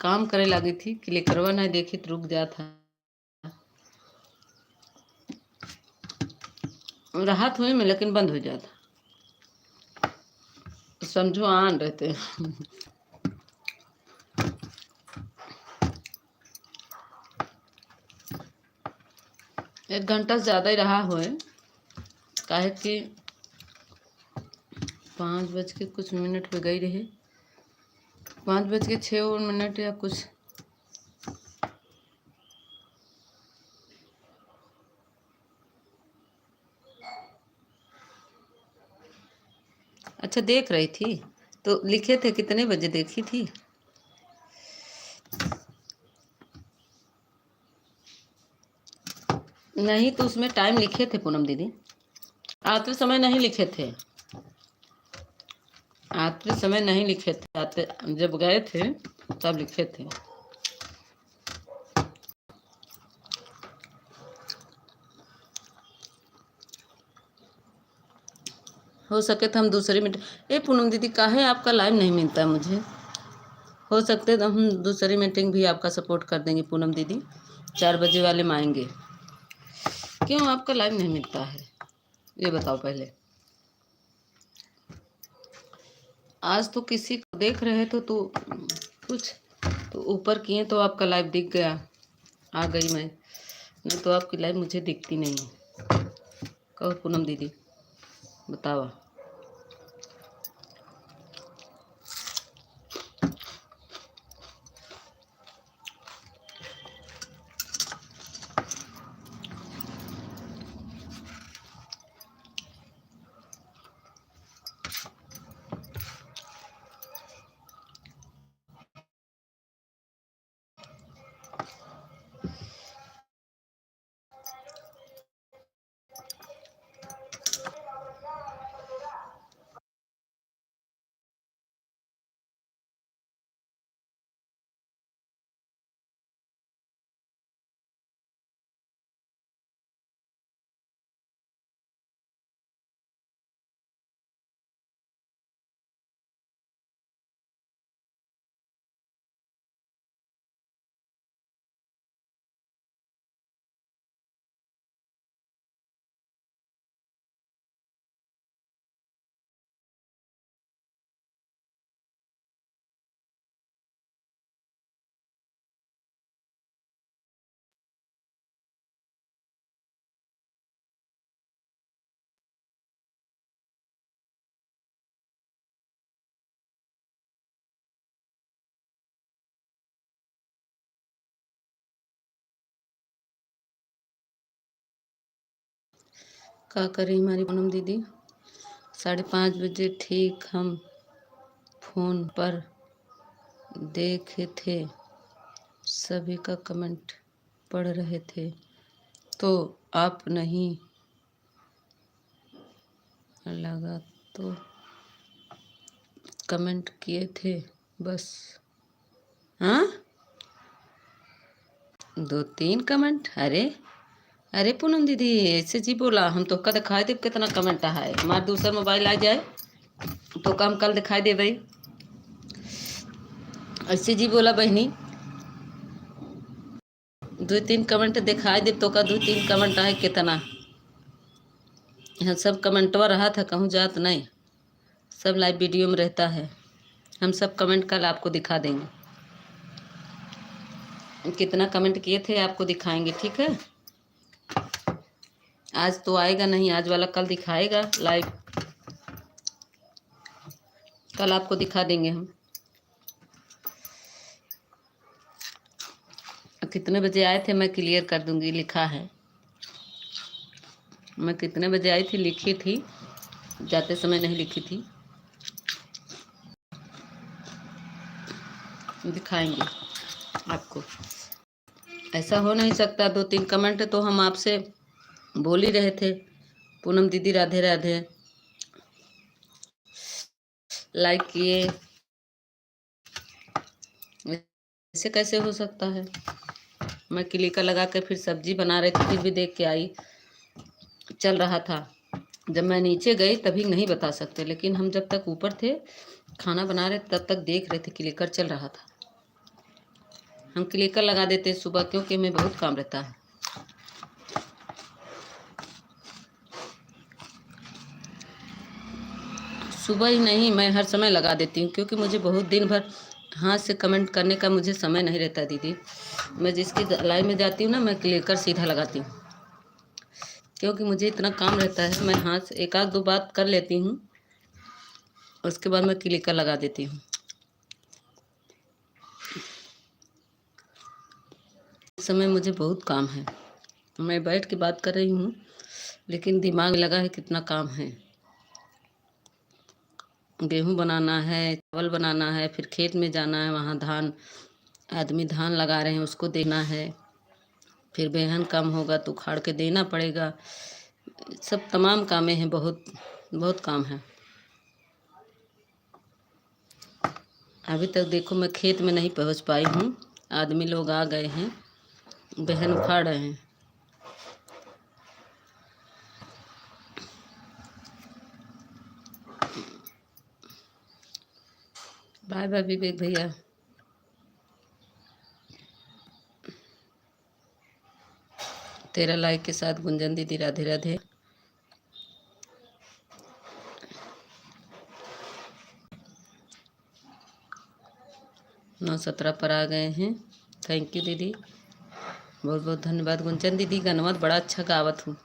काम करे लगी थी कि लेकरवा नहीं देखी तो रुक जाता। राहत हुई में लेकिन बंद हो जाता, तो समझो आन रहते। 1 घंटा से ज़्यादा ही रहा हुए, काहे कि 5 बज के कुछ मिनट पे गई रही, 5 बज के 6 मिनट या कुछ। अच्छा देख रही थी तो लिखे थे कितने बजे देखी थी? नहीं तो उसमें टाइम लिखे थे पूनम दीदी, आते समय नहीं लिखे थे, आते समय नहीं लिखे थे, आते जब गए थे तब लिखे थे। हो सके तो हम दूसरी मीटिंग। ए पूनम दीदी काहे आपका लाइव नहीं मिलता है मुझे? हो सकते तो हम दूसरी मीटिंग भी आपका सपोर्ट कर देंगे पूनम दीदी, 4 बजे वाले में आएंगे। क्यों आपका लाइव नहीं मिलता है ये बताओ पहले। आज तो किसी को देख रहे तो कुछ तो ऊपर किए तो आपका लाइव दिख गया, आ गई मैं, नहीं तो आपकी लाइव मुझे दिखती नहीं है। कहो पूनम दीदी बताओ। का करें हमारी पूनम दीदी। 5:30 बजे ठीक हम फ़ोन पर देखे थे, सभी का कमेंट पढ़ रहे थे तो आप नहीं लगा तो कमेंट किए थे बस। हाँ, 2-3 कमेंट। अरे पूनम दीदी ऐसे जी बोला, हम तो का दिखाई दे कितना कमेंट है। हमारे दूसरा मोबाइल आ जाए तो कम कल दिखाई दे भाई। ऐसे जी बोला बहनी, 2-3 कमेंट दिखाई दे तो का 2-3 कमेंट आए कितना। यहाँ सब कमेंटवा रहा था, कहूँ जात नहीं, सब लाइव वीडियो में रहता है। हम सब कमेंट कल आपको दिखा देंगे, कितना कमेंट किए थे आपको दिखाएंगे, ठीक है। आज तो आएगा नहीं, आज वाला कल दिखाएगा लाइव, कल आपको दिखा देंगे हम। कितने बजे आए थे मैं क्लियर कर दूंगी, लिखा है। मैं कितने बजे आई थी लिखी थी, जाते समय नहीं लिखी थी। दिखाएंगे आपको। ऐसा हो नहीं सकता, 2-3 कमेंट तो हम आपसे बोल ही रहे थे। पूनम दीदी राधे राधे, लाइक किए, ऐसे कैसे हो सकता है। मैं क्लिकर लगा के फिर सब्जी बना रही थी, फिर भी देख के आई, चल रहा था। जब मैं नीचे गई तभी नहीं बता सकते, लेकिन हम जब तक ऊपर थे खाना बना रहे तब तक देख रहे थे क्लिकर चल रहा था। हम क्लिकर लगा देते सुबह, क्योंकि हमें बहुत काम रहता है। सुबह ही नहीं, मैं हर समय लगा देती हूँ, क्योंकि मुझे बहुत दिन भर हाथ से कमेंट करने का मुझे समय नहीं रहता दीदी। मैं जिसकी लाइन में जाती हूँ ना, मैं क्लिकर सीधा लगाती हूँ, क्योंकि मुझे इतना काम रहता है। मैं हाथ से एक आध दो बात कर लेती हूँ, उसके बाद मैं क्लिकर लगा देती हूँ। इस समय मुझे बहुत काम है, मैं बैठ के बात कर रही हूँ, लेकिन दिमाग लगा है कितना काम है। गेहूँ बनाना है, चावल बनाना है, फिर खेत में जाना है, वहाँ धान, आदमी धान लगा रहे हैं उसको देना है, फिर बेहन कम होगा तो उखाड़ के देना पड़ेगा। सब तमाम कामें हैं, बहुत बहुत काम है। अभी तक देखो मैं खेत में नहीं पहुंच पाई हूँ, आदमी लोग आ गए हैं, बेहन उखाड़ रहे हैं। बाय बाय विवेक भैया। तेरा लाइक के साथ गुंजन दीदी राधे राधे। 9:17 पर आ गए हैं। थैंक यू दीदी, बहुत बहुत धन्यवाद। गुंजन दीदी गाना बड़ा अच्छा गावत हूँ।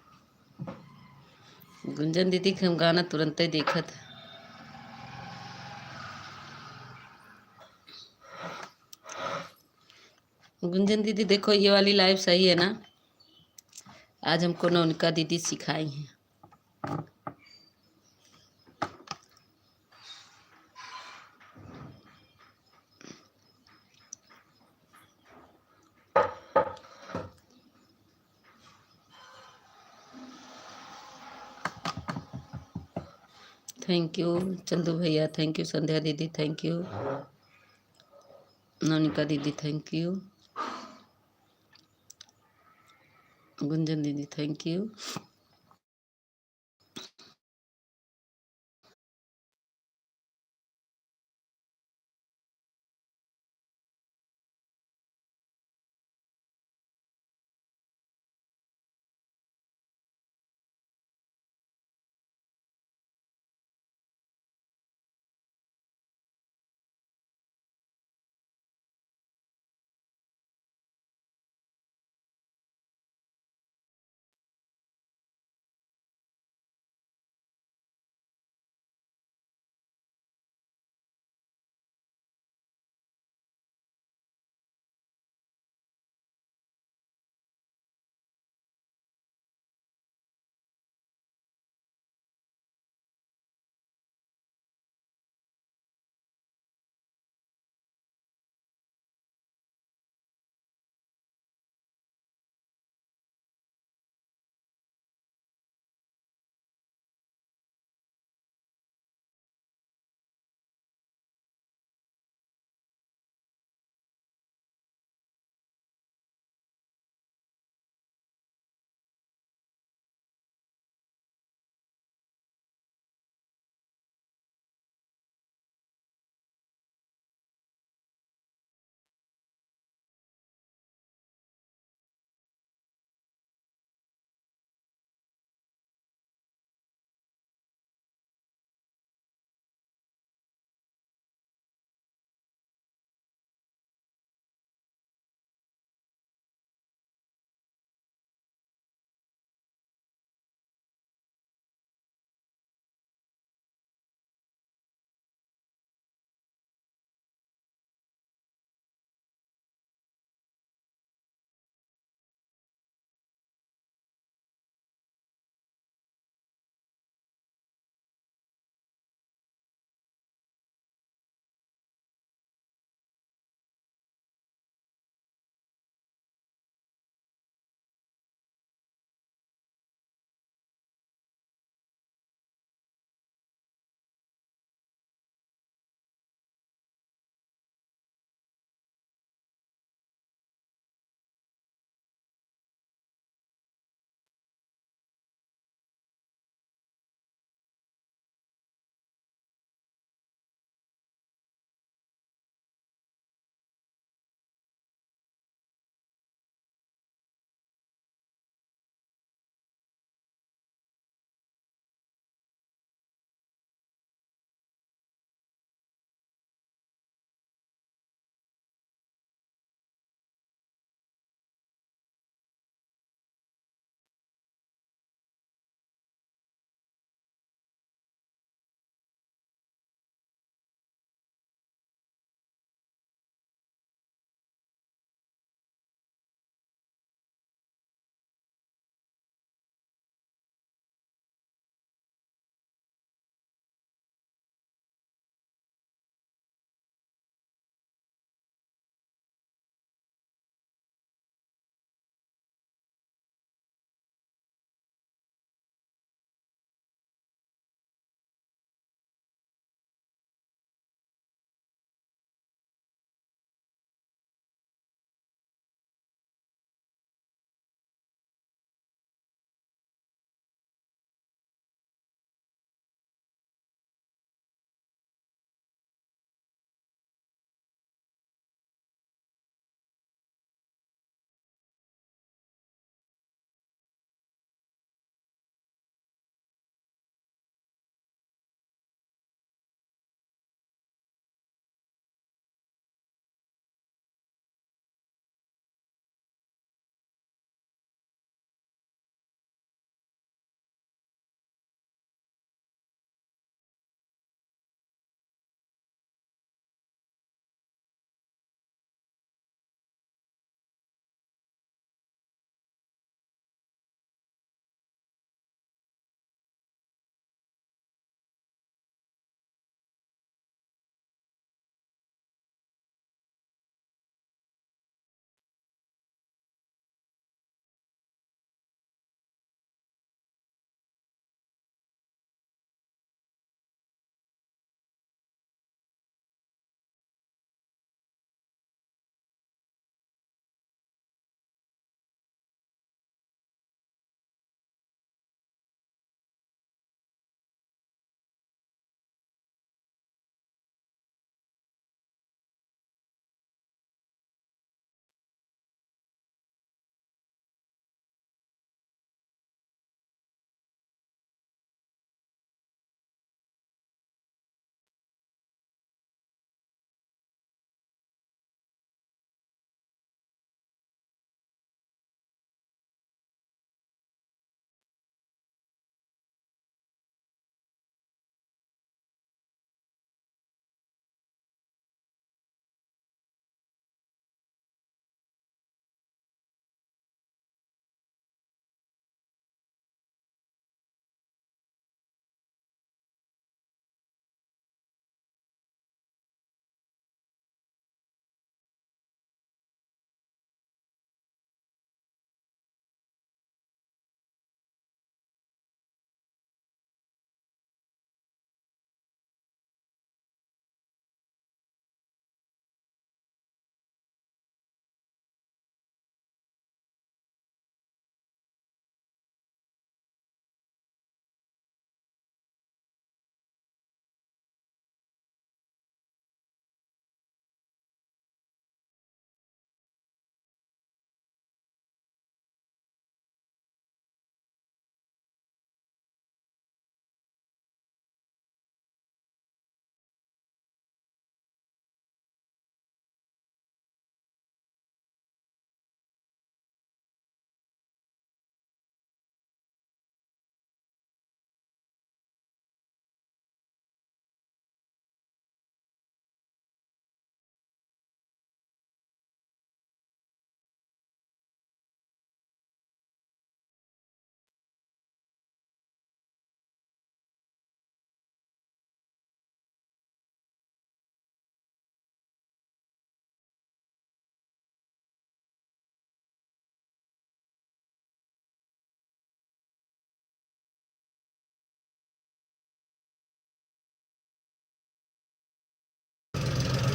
गुंजन दीदी के हम गाना तुरंत ही देखत। गुंजन दीदी देखो ये वाली लाइव सही है ना, आज हमको नौनिका दीदी सिखाई हैं। थैंक यू चंदू भैया, थैंक यू संध्या दीदी, थैंक यू नौनिका दीदी, थैंक यू गुंजन दीदी, thank you.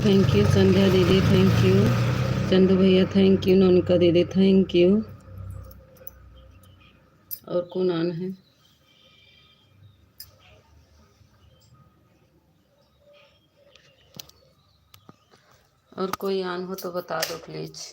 Thank you, Sandhya दीदी थैंक यू, चंदू भैया थैंक यू, नोनिका दीदी थैंक यू। और कौन आना है? और कोई आन हो तो बता दो प्लीज़।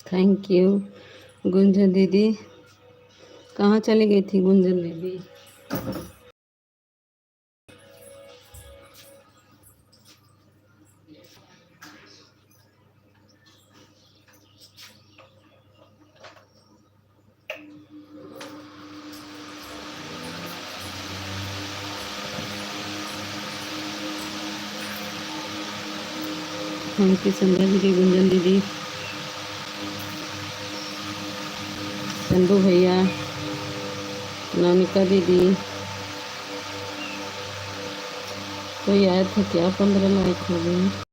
Thank you. गुंजन दीदी कहाँ चली गई थी गुंजन दीदी? थैंक यू संध्या दीदी, गुंजन दीदी, चंदू भैया, नानिका दीदी। कोई आया था क्या? 15 लाइक हो गए।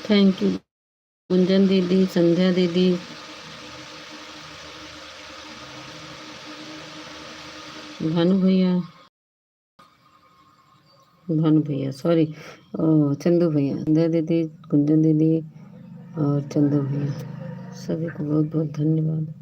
थैंक यू गुंजन दीदी, संध्या दीदी, भानु भैया, सॉरी, चंदू भैया, संध्या दीदी, गुंजन दीदी और चंदू भैया, सभी को बहुत बहुत धन्यवाद।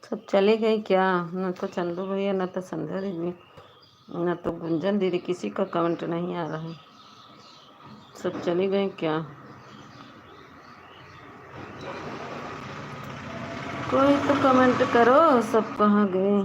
सब चले गए क्या? न तो चंदू भैया, न तो संध्या दीदी, न तो गुंजन दीदी, किसी का कमेंट नहीं आ रहा है। सब चले गए क्या? कोई तो कमेंट करो, सब कहाँ गए?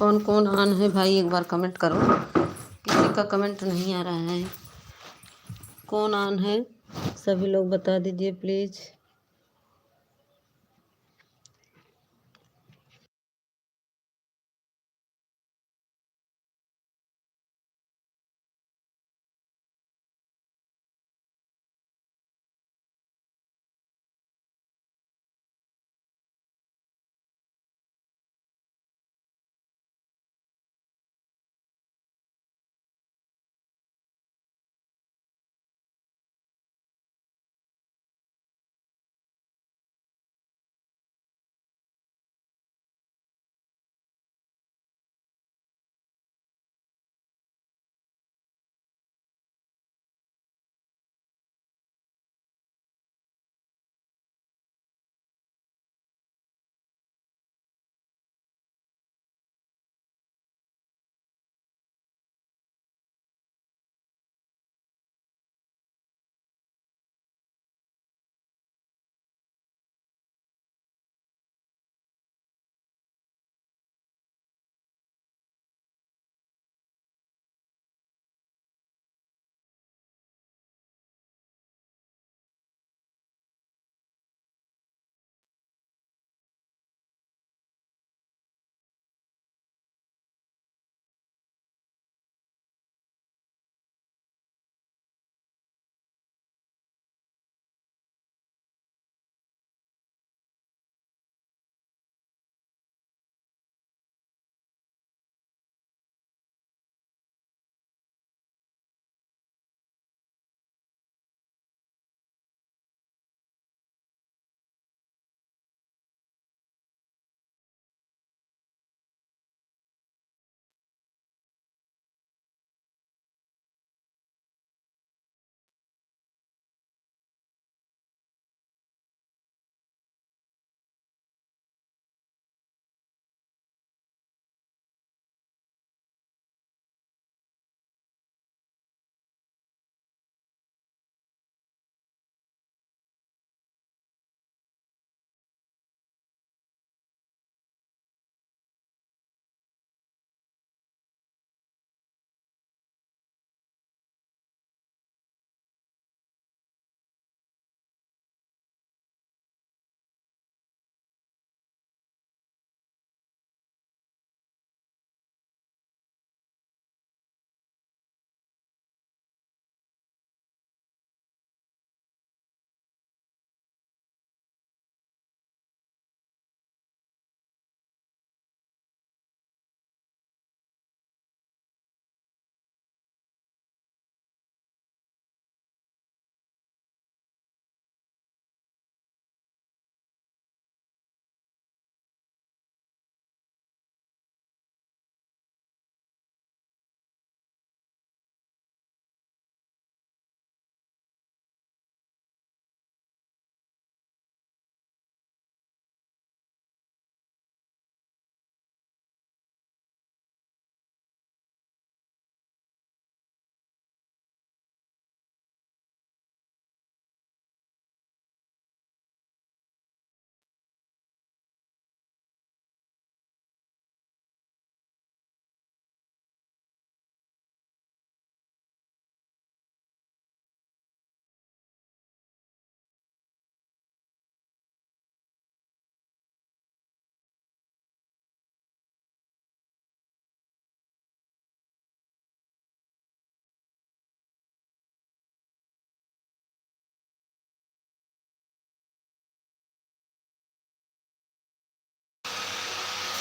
कौन कौन ऑन है भाई, एक बार कमेंट करो। किसी का कमेंट नहीं आ रहा है। कौन ऑन है सभी लोग बता दीजिए प्लीज़।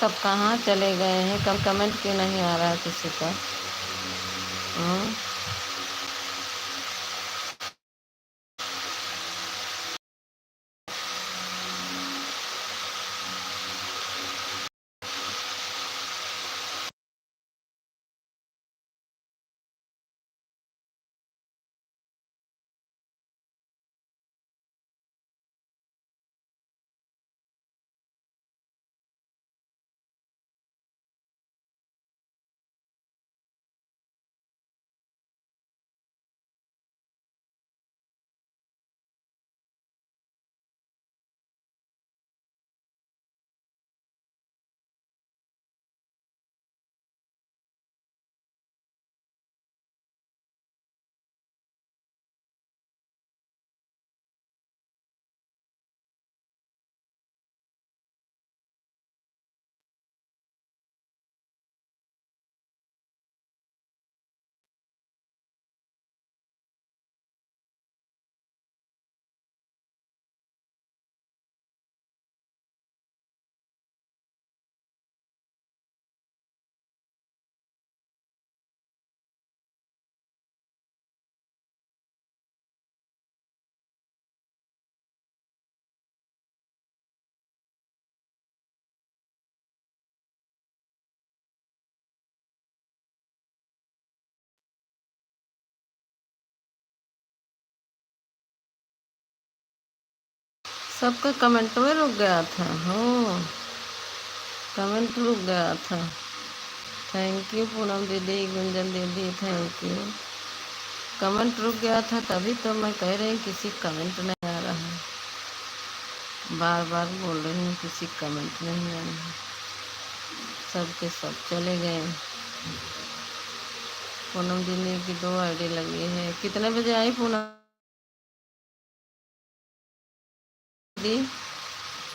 सब कहाँ चले गए हैं, कमेंट क्यों नहीं आ रहा है किसी का। हाँ। सबका कमेंट में रुक गया था हो, कमेंट रुक गया था। थैंक यू पूनम दीदी, गुंजन दीदी, थैंक यू। कमेंट रुक गया था तभी तो मैं कह रही हूँ किसी कमेंट नहीं आ रहा है, बार बार बोल रही हूँ किसी कमेंट नहीं आ रहा है, सब के सब चले गए। पूनम दीदी की 2 आईडी लगी है। कितने बजे आई पूनम दीदी?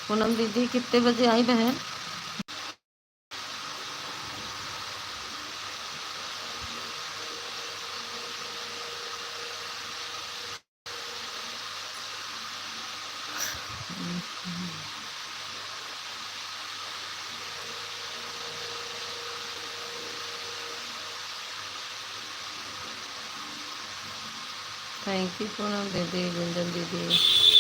पूनम दीदी कितने बजे आई बहन? थैंक यू पूनम दीदी, गुंजन दीदी।